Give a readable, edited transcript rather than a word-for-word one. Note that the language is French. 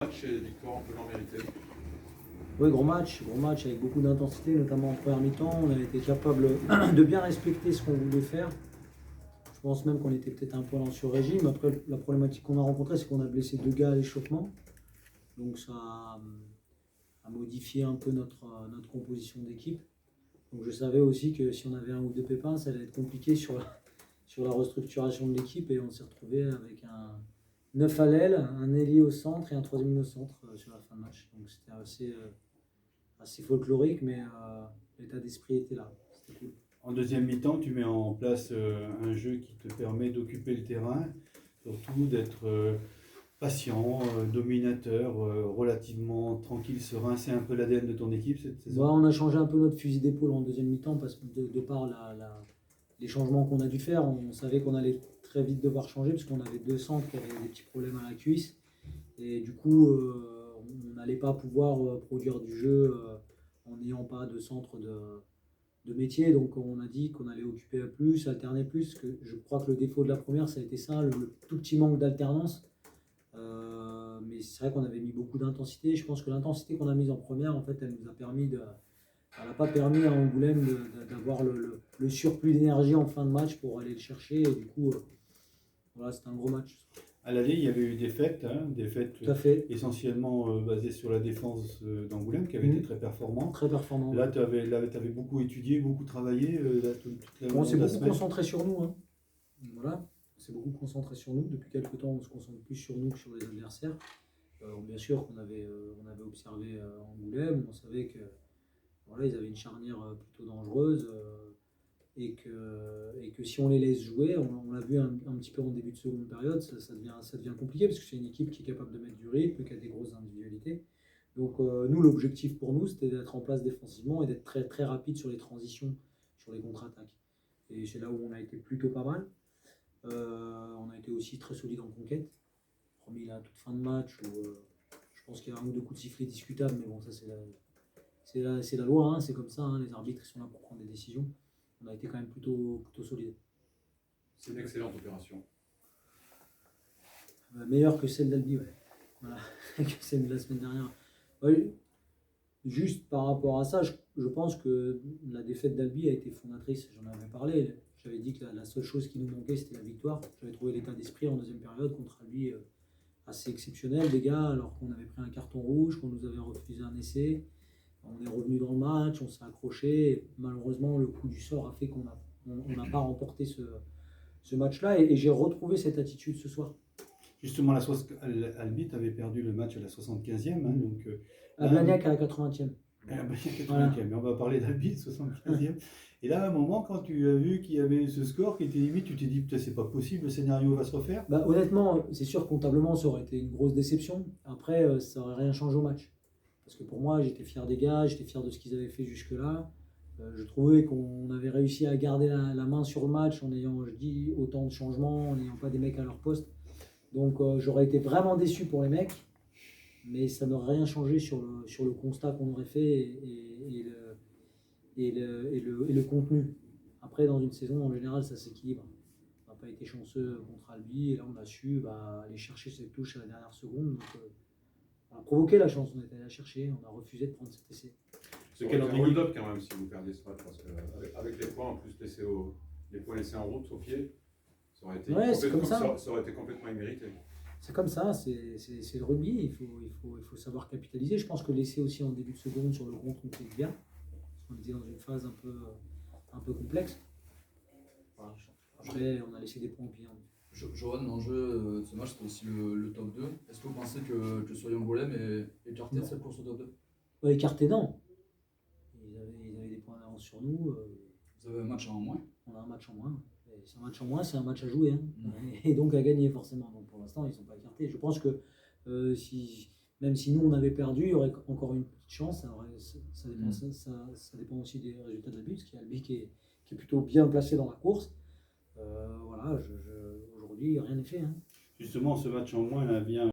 Match et victoire amplement méritée. Oui, gros match avec beaucoup d'intensité, notamment en première mi-temps. On a été capable de bien respecter ce qu'on voulait faire. Je pense même qu'on était peut-être un peu en sur-régime. Après, la problématique qu'on a rencontrée, c'est qu'on a blessé 2 gars à l'échauffement. Donc ça a modifié un peu notre composition d'équipe. Donc je savais aussi que si on avait un ou deux pépins, ça allait être compliqué sur la restructuration de l'équipe. Et on s'est retrouvé avec un 9 à l'aile, un ailier au centre et un troisième au centre sur la fin de match. Donc c'était assez folklorique, mais l'état d'esprit était là. C'était cool. En deuxième mi-temps, tu mets en place un jeu qui te permet d'occuper le terrain, surtout d'être patient, dominateur, relativement tranquille, serein. C'est un peu l'ADN de ton équipe cette saison. On a changé un peu notre fusil d'épaule en deuxième mi-temps parce que de par les changements qu'on a dû faire, on savait qu'on allait très vite devoir changer parce qu'on avait 2 centres qui avaient des petits problèmes à la cuisse. Et du coup, on n'allait pas pouvoir produire du jeu en n'ayant pas de centre de métier. Donc on a dit qu'on allait occuper plus, alterner plus. Que je crois que le défaut de la première, ça a été ça, le tout petit manque d'alternance. Mais c'est vrai qu'on avait mis beaucoup d'intensité. Je pense que l'intensité qu'on a mise en première, en fait, elle nous a permis elle n'a pas permis à Angoulême d'avoir le surplus d'énergie en fin de match pour aller le chercher. Et du coup, voilà, c'était un gros match. À l'aller, il y avait eu des fêtes Tout à fait. essentiellement basées sur la défense d'Angoulême, qui avait été très performante. Très performant. Là, tu avais beaucoup étudié, beaucoup travaillé. On s'est beaucoup concentré sur nous. Hein. Voilà. On s'est beaucoup concentré sur nous. Depuis quelques temps, on se concentre plus sur nous que sur les adversaires. Bien sûr qu'on avait observé Angoulême. On savait que voilà, ils avaient une charnière plutôt dangereuse. Et que si on les laisse jouer, on l'a vu un petit peu en début de seconde période, ça devient compliqué parce que c'est une équipe qui est capable de mettre du rythme, qui a des grosses individualités. Donc nous, l'objectif pour nous, c'était d'être en place défensivement et d'être très, très rapide sur les transitions, sur les contre-attaques. Et c'est là où on a été plutôt pas mal. On a été aussi très solide en conquête. Hormis la toute fin de match où je pense qu'il y a un ou deux coups de sifflet discutables, mais bon, ça c'est la loi, hein, c'est comme ça, hein, les arbitres sont là pour prendre des décisions. On a été quand même plutôt solide. C'est une excellente opération. Meilleure que celle d'Albi, ouais. Voilà, que celle de la semaine dernière. Ouais, juste par rapport à ça, je pense que la défaite d'Albi a été fondatrice. J'en avais parlé. J'avais dit que la seule chose qui nous manquait, c'était la victoire. J'avais trouvé l'état d'esprit en deuxième période contre Albi assez exceptionnel, les gars, alors qu'on avait pris un carton rouge, qu'on nous avait refusé un essai. On est revenu dans le match, on s'est accroché. Et malheureusement, le coup du sort a fait qu'on n'a pas remporté ce match-là. Et j'ai retrouvé cette attitude ce soir. Justement, Albi avait perdu le match à la 75e. Hein, donc, à Blagnac à la 80e. À Blagnac à la 80e, voilà. Mais on va parler d'Albi, 75e. Et là, à un moment, quand tu as vu qu'il y avait ce score qui était limite, tu t'es dit, putain, c'est pas possible, le scénario va se refaire. Honnêtement, c'est sûr, comptablement, ça aurait été une grosse déception. Après, ça n'aurait rien changé au match. Parce que pour moi, j'étais fier des gars, j'étais fier de ce qu'ils avaient fait jusque-là. Je trouvais qu'on avait réussi à garder la main sur le match en ayant, je dis, autant de changements, en n'ayant pas des mecs à leur poste. Donc j'aurais été vraiment déçu pour les mecs, mais ça n'aurait rien changé sur le constat qu'on aurait fait et le contenu. Après, dans une saison, en général, ça s'équilibre. On n'a pas été chanceux contre Albi, et là, on a su aller chercher cette touche à la dernière seconde. Donc, on a provoqué la chance, on est allé la chercher, on a refusé de prendre cet essai. C'est un hold-up quand même si vous perdez ce match, parce qu'avec les points en plus les points laissés en route au pied, ça aurait été, ça aurait été complètement immérité. C'est comme ça, c'est le rugby, il faut savoir capitaliser. Je pense que l'essai aussi en début de seconde sur le contre, on fait bien, parce qu'on était dans une phase un peu complexe. Voilà. Après, on a laissé des points au pied. Johan, l'enjeu de ce match, c'était aussi le top 2. Est-ce que vous pensez que Soyon Angoulême est écarté de cette course au top 2 Écarté, non. Ils avaient des points d'avance sur nous. Vous avez un match en moins. On a un match en moins. Et c'est un match en moins, c'est un match à jouer. Hein. Et donc à gagner, forcément. Donc pour l'instant, ils ne sont pas écartés. Je pense que même si nous, on avait perdu, il y aurait encore une petite chance. Ça dépend aussi des résultats de Albi, parce qu'il y a Albi qui est plutôt bien placé dans la course. Voilà, aujourd'hui, rien n'est fait. Hein. Justement, ce match en moins vient